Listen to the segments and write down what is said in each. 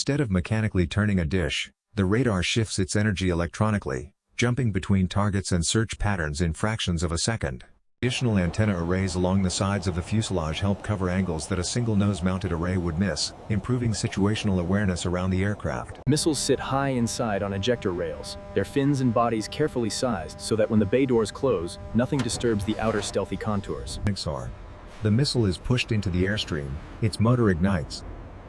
Instead of mechanically turning a dish, the radar shifts its energy electronically, jumping between targets and search patterns in fractions of a second. Additional antenna arrays along the sides of the fuselage help cover angles that a single nose-mounted array would miss, improving situational awareness around the aircraft. Missiles sit high inside on ejector rails, their fins and bodies carefully sized so that when the bay doors close, nothing disturbs the outer stealthy contours. The missile is pushed into the airstream, its motor ignites,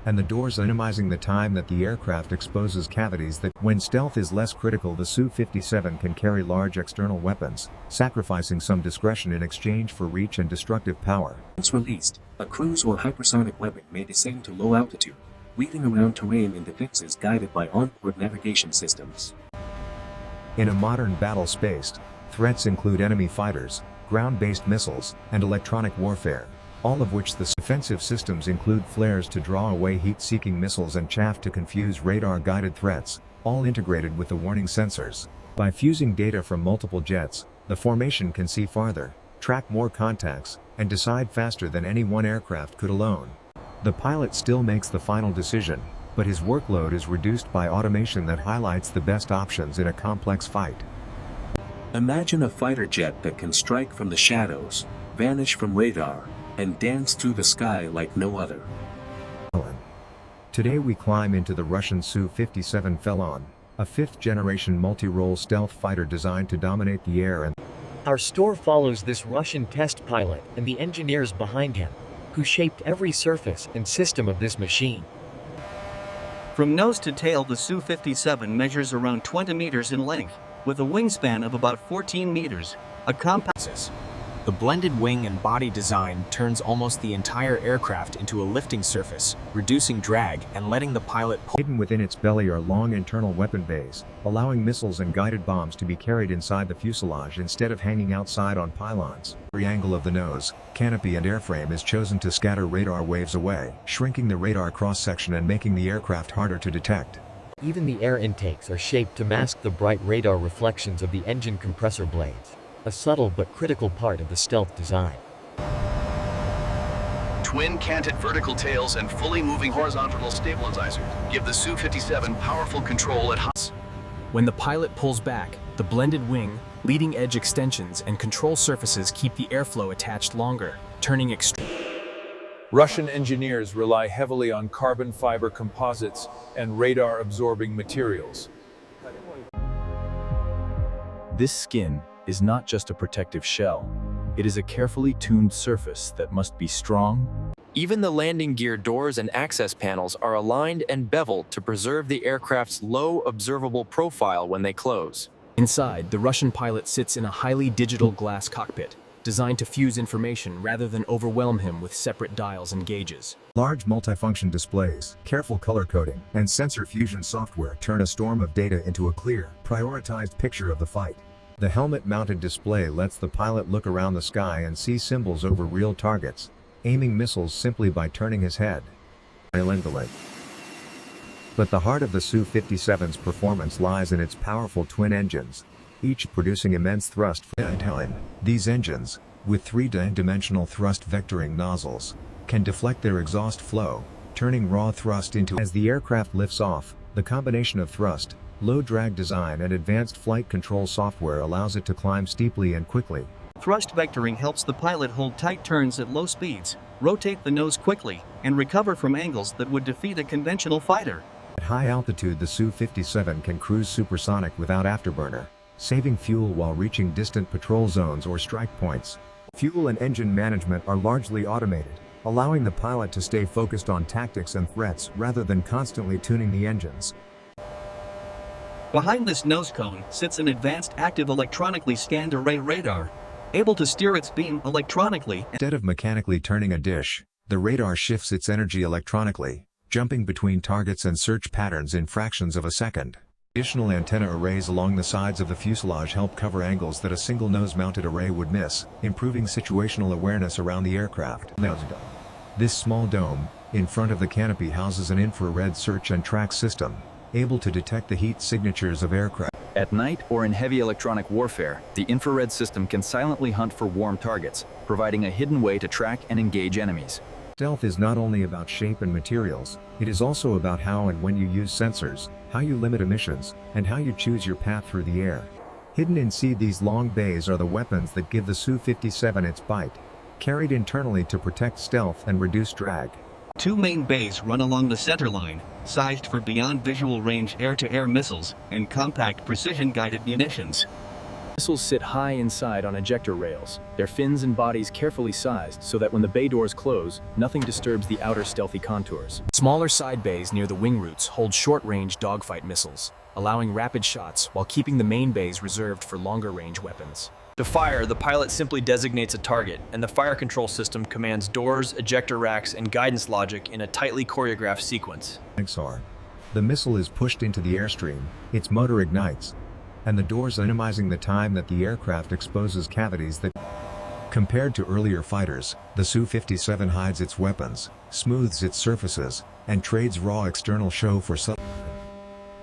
and the doors minimizing the time that the aircraft exposes cavities that, when stealth is less critical, the Su-57 can carry large external weapons, sacrificing some discretion in exchange for reach and destructive power. Once released, a cruise or hypersonic weapon may descend to low altitude, weaving around terrain in defenses guided by onboard navigation systems. In a modern battle space, threats include enemy fighters, ground-based missiles, and electronic warfare, all of which the defensive systems include flares to draw away heat-seeking missiles and chaff to confuse radar-guided threats, all integrated with the warning sensors. By fusing data from multiple jets, the formation can see farther, track more contacts, and decide faster than any one aircraft could alone. The pilot still makes the final decision, but his workload is reduced by automation that highlights the best options in a complex fight. Imagine a fighter jet that can strike from the shadows, vanish from radar, and dance through the sky like no other. Today we climb into the Russian Su-57 Felon, a fifth-generation multi-role stealth fighter designed to dominate the air. And our story follows this Russian test pilot and the engineers behind him, who shaped every surface and system of this machine. From nose to tail, the Su-57 measures around 20 meters in length, with a wingspan of about 14 meters, a compact. The blended wing and body design turns almost the entire aircraft into a lifting surface, reducing drag and letting the pilot pull. Hidden within its belly are long internal weapon bays, allowing missiles and guided bombs to be carried inside the fuselage instead of hanging outside on pylons. Every angle of the nose, canopy and airframe is chosen to scatter radar waves away, shrinking the radar cross-section and making the aircraft harder to detect. Even the air intakes are shaped to mask the bright radar reflections of the engine compressor blades, a subtle but critical part of the stealth design. Twin canted vertical tails and fully moving horizontal stabilizers give the Su-57 powerful control at heights. When the pilot pulls back, the blended wing, leading edge extensions, and control surfaces keep the airflow attached longer, turning extreme. Russian engineers rely heavily on carbon fiber composites and radar-absorbing materials. This skin is not just a protective shell. It is a carefully tuned surface that must be strong. Even the landing gear doors and access panels are aligned and beveled to preserve the aircraft's low observable profile when they close. Inside, the Russian pilot sits in a highly digital glass cockpit, designed to fuse information rather than overwhelm him with separate dials and gauges. Large multifunction displays, careful color coding, and sensor fusion software turn a storm of data into a clear, prioritized picture of the fight. The helmet-mounted display lets the pilot look around the sky and see symbols over real targets, aiming missiles simply by turning his head. But the heart of the Su-57's performance lies in its powerful twin engines, each producing immense thrust. These engines, with three-dimensional thrust vectoring nozzles, can deflect their exhaust flow, turning raw thrust into. As the aircraft lifts off, the combination of thrust, low drag design and advanced flight control software allows it to climb steeply and quickly. Thrust vectoring helps the pilot hold tight turns at low speeds, rotate the nose quickly, and recover from angles that would defeat a conventional fighter. At high altitude, the Su-57 can cruise supersonic without afterburner, saving fuel while reaching distant patrol zones or strike points. Fuel and engine management are largely automated, allowing the pilot to stay focused on tactics and threats rather than constantly tuning the engines. Behind this nose cone sits an advanced active electronically scanned array radar, able to steer its beam electronically. Instead of mechanically turning a dish, the radar shifts its energy electronically, jumping between targets and search patterns in fractions of a second. Additional antenna arrays along the sides of the fuselage help cover angles that a single nose-mounted array would miss, improving situational awareness around the aircraft. This small dome, in front of the canopy, houses an infrared search and track system, able to detect the heat signatures of aircraft. At night or in heavy electronic warfare, the infrared system can silently hunt for warm targets, providing a hidden way to track and engage enemies. Stealth is not only about shape and materials, it is also about how and when you use sensors, how you limit emissions, and how you choose your path through the air. Hidden inside these long bays are the weapons that give the Su-57 its bite, carried internally to protect stealth and reduce drag. Two main bays run along the center line, sized for beyond visual range air-to-air missiles and compact precision-guided munitions. Missiles sit high inside on ejector rails, their fins and bodies carefully sized so that when the bay doors close, nothing disturbs the outer stealthy contours. Smaller side bays near the wing roots hold short-range dogfight missiles, allowing rapid shots while keeping the main bays reserved for longer-range weapons. To fire, the pilot simply designates a target, and the fire control system commands doors, ejector racks, and guidance logic in a tightly choreographed sequence. The missile is pushed into the airstream, its motor ignites, and the doors minimizing the time that the aircraft exposes cavities that... Compared to earlier fighters, the Su-57 hides its weapons, smooths its surfaces, and trades raw external show for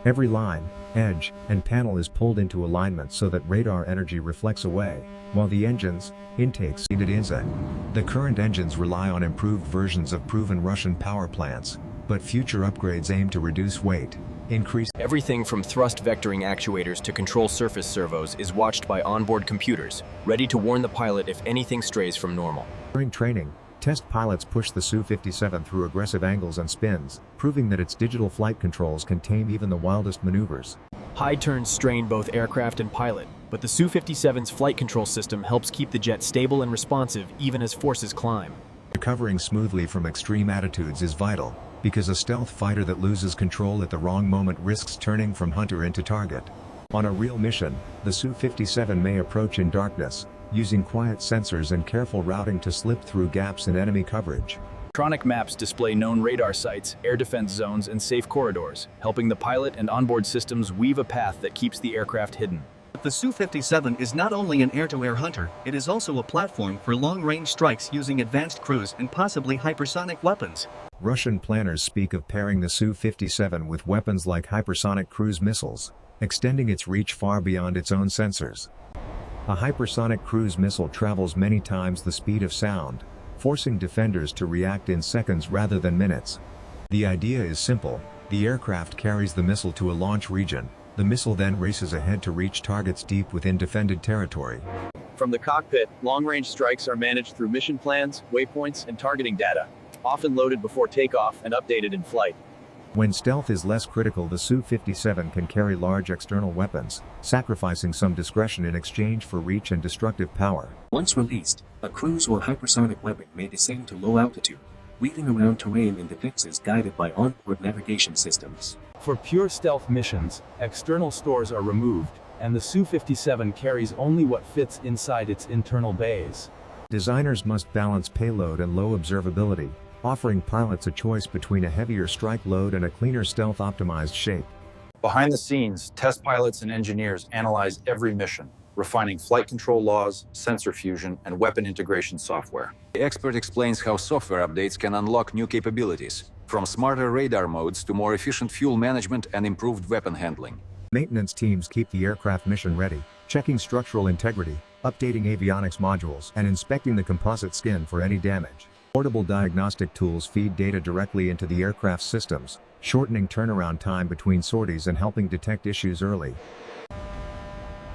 every line, edge, and panel is pulled into alignment so that radar energy reflects away, while the engines, intakes needed inside. The current engines rely on improved versions of proven Russian power plants, but future upgrades aim to reduce weight, increase... Everything from thrust vectoring actuators to control surface servos is watched by onboard computers, ready to warn the pilot if anything strays from normal. During training, test pilots push the Su-57 through aggressive angles and spins, proving that its digital flight controls can tame even the wildest maneuvers. High turns strain both aircraft and pilot, but the Su-57's flight control system helps keep the jet stable and responsive even as forces climb. Recovering smoothly from extreme attitudes is vital, because a stealth fighter that loses control at the wrong moment risks turning from hunter into target. On a real mission, the Su-57 may approach in darkness, using quiet sensors and careful routing to slip through gaps in enemy coverage. Electronic maps display known radar sites, air defense zones, and safe corridors, helping the pilot and onboard systems weave a path that keeps the aircraft hidden. The Su-57 is not only an air-to-air hunter, it is also a platform for long-range strikes using advanced cruise and possibly hypersonic weapons. Russian planners speak of pairing the Su-57 with weapons like hypersonic cruise missiles, extending its reach far beyond its own sensors. A hypersonic cruise missile travels many times the speed of sound, forcing defenders to react in seconds rather than minutes. The idea is simple: the aircraft carries the missile to a launch region, the missile then races ahead to reach targets deep within defended territory. From the cockpit, long-range strikes are managed through mission plans, waypoints, and targeting data, often loaded before takeoff and updated in flight. When stealth is less critical, the Su-57 can carry large external weapons, sacrificing some discretion in exchange for reach and destructive power. Once released, a cruise or hypersonic weapon may descend to low altitude, weaving around terrain in defenses guided by onboard navigation systems. For pure stealth missions, external stores are removed, and the Su-57 carries only what fits inside its internal bays. Designers must balance payload and low observability, offering pilots a choice between a heavier strike load and a cleaner stealth-optimized shape. Behind the scenes, test pilots and engineers analyze every mission, refining flight control laws, sensor fusion, and weapon integration software. The expert explains how software updates can unlock new capabilities, from smarter radar modes to more efficient fuel management and improved weapon handling. Maintenance teams keep the aircraft mission ready, checking structural integrity, updating avionics modules, and inspecting the composite skin for any damage. Portable diagnostic tools feed data directly into the aircraft systems, shortening turnaround time between sorties and helping detect issues early.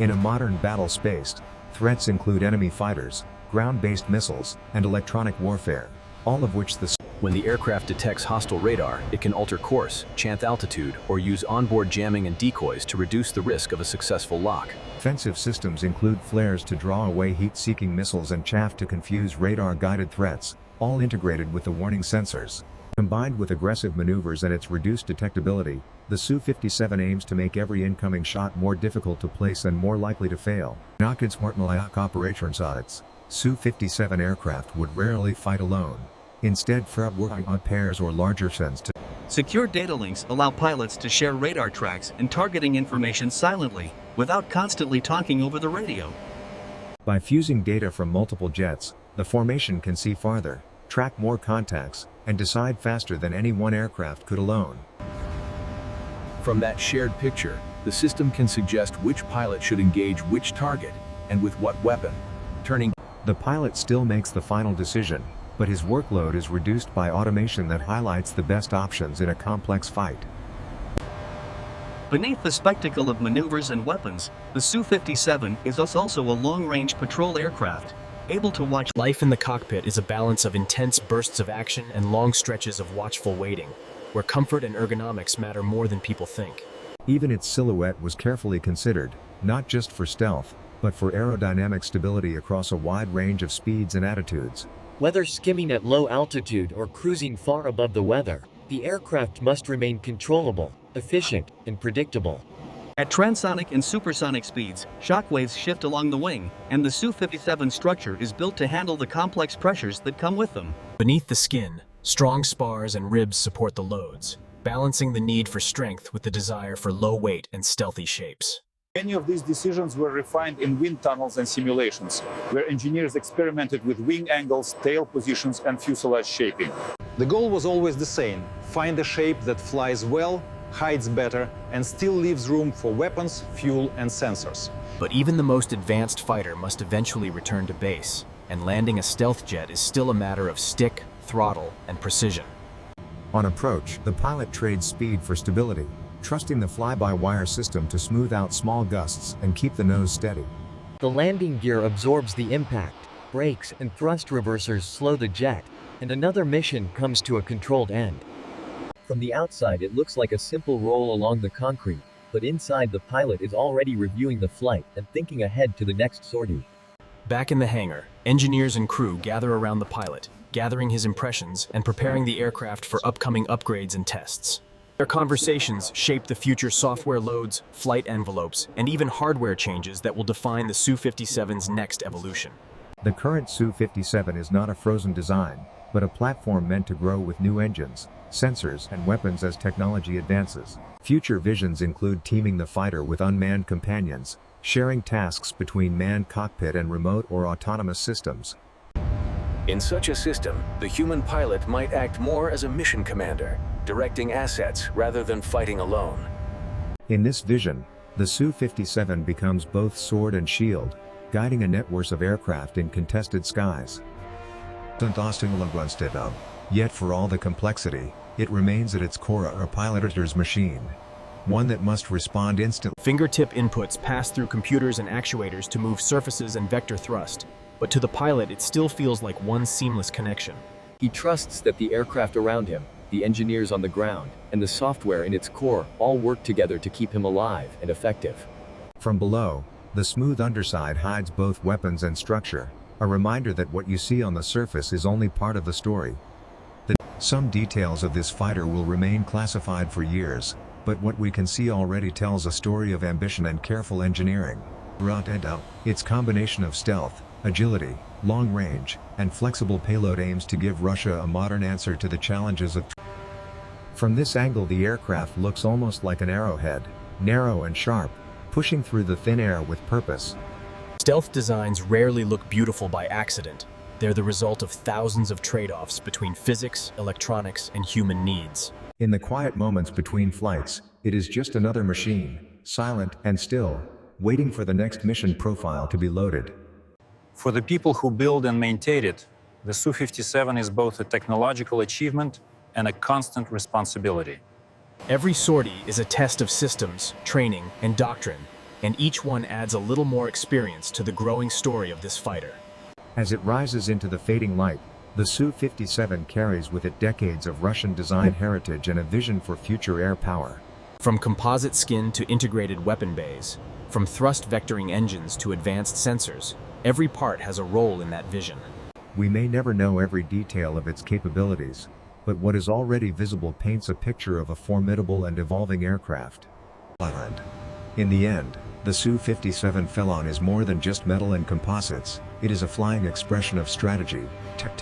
In a modern battle space, threats include enemy fighters, ground-based missiles, and electronic warfare, all of which When the aircraft detects hostile radar, it can alter course, chant altitude, or use onboard jamming and decoys to reduce the risk of a successful lock. Offensive systems include flares to draw away heat-seeking missiles and chaff to confuse radar-guided threats, all integrated with the warning sensors. Combined with aggressive maneuvers and its reduced detectability, the Su-57 aims to make every incoming shot more difficult to place and more likely to fail. In smart operations audits, Su-57 aircraft would rarely fight alone. Instead, working on pairs or larger sends to Secure data links allow pilots to share radar tracks and targeting information silently, without constantly talking over the radio. By fusing data from multiple jets, the formation can see farther, track more contacts, and decide faster than any one aircraft could alone. From that shared picture, the system can suggest which pilot should engage which target, and with what weapon. The pilot still makes the final decision, but his workload is reduced by automation that highlights the best options in a complex fight. Beneath the spectacle of maneuvers and weapons, the Su-57 is also a long-range patrol aircraft, able to watch. Life in the cockpit is a balance of intense bursts of action and long stretches of watchful waiting, where comfort and ergonomics matter more than people think. Even its silhouette was carefully considered, not just for stealth, but for aerodynamic stability across a wide range of speeds and attitudes. Whether skimming at low altitude or cruising far above the weather, the aircraft must remain controllable, efficient, and predictable. At transonic and supersonic speeds, shockwaves shift along the wing, and the Su-57 structure is built to handle the complex pressures that come with them. Beneath the skin, strong spars and ribs support the loads, balancing the need for strength with the desire for low weight and stealthy shapes. Many of these decisions were refined in wind tunnels and simulations, where engineers experimented with wing angles, tail positions, and fuselage shaping. The goal was always the same: find a shape that flies well, hides better, and still leaves room for weapons, fuel, and sensors. But even the most advanced fighter must eventually return to base, and landing a stealth jet is still a matter of stick, throttle, and precision. On approach, the pilot trades speed for stability, trusting the fly-by-wire system to smooth out small gusts and keep the nose steady. The landing gear absorbs the impact, brakes and thrust reversers slow the jet, and another mission comes to a controlled end. From the outside it looks like a simple roll along the concrete, but inside the pilot is already reviewing the flight and thinking ahead to the next sortie. Back in the hangar, engineers and crew gather around the pilot, gathering his impressions and preparing the aircraft for upcoming upgrades and tests. Their conversations shape the future software loads, flight envelopes, and even hardware changes that will define the Su-57's next evolution. The current Su-57 is not a frozen design, but a platform meant to grow with new engines, sensors, and weapons as technology advances. Future visions include teaming the fighter with unmanned companions, sharing tasks between manned cockpit and remote or autonomous systems. In such a system, the human pilot might act more as a mission commander, directing assets rather than fighting alone. In this vision, the Su-57 becomes both sword and shield, guiding a network of aircraft in contested skies. Yet for all the complexity, it remains at its core a piloter's machine. One that must respond instantly. Fingertip inputs pass through computers and actuators to move surfaces and vector thrust, but to the pilot it still feels like one seamless connection. He trusts that the aircraft around him, the engineers on the ground, and the software in its core all work together to keep him alive and effective. From below, the smooth underside hides both weapons and structure, a reminder that what you see on the surface is only part of the story. Some details of this fighter will remain classified for years, but what we can see already tells a story of ambition and careful engineering. Its combination of stealth, agility, long range, and flexible payload aims to give Russia a modern answer to the challenges of. From this angle, the aircraft looks almost like an arrowhead, narrow and sharp, pushing through the thin air with purpose. Stealth designs rarely look beautiful by accident. They're the result of thousands of trade-offs between physics, electronics, and human needs. In the quiet moments between flights, it is just another machine, silent and still, waiting for the next mission profile to be loaded. For the people who build and maintain it, the Su-57 is both a technological achievement and a constant responsibility. Every sortie is a test of systems, training, and doctrine, and each one adds a little more experience to the growing story of this fighter. As it rises into the fading light, the Su-57 carries with it decades of Russian design heritage and a vision for future air power. From composite skin to integrated weapon bays, from thrust vectoring engines to advanced sensors, every part has a role in that vision. We may never know every detail of its capabilities, but what is already visible paints a picture of a formidable and evolving aircraft. In the end, the Su-57 Felon is more than just metal and composites. It is a flying expression of strategy, technology,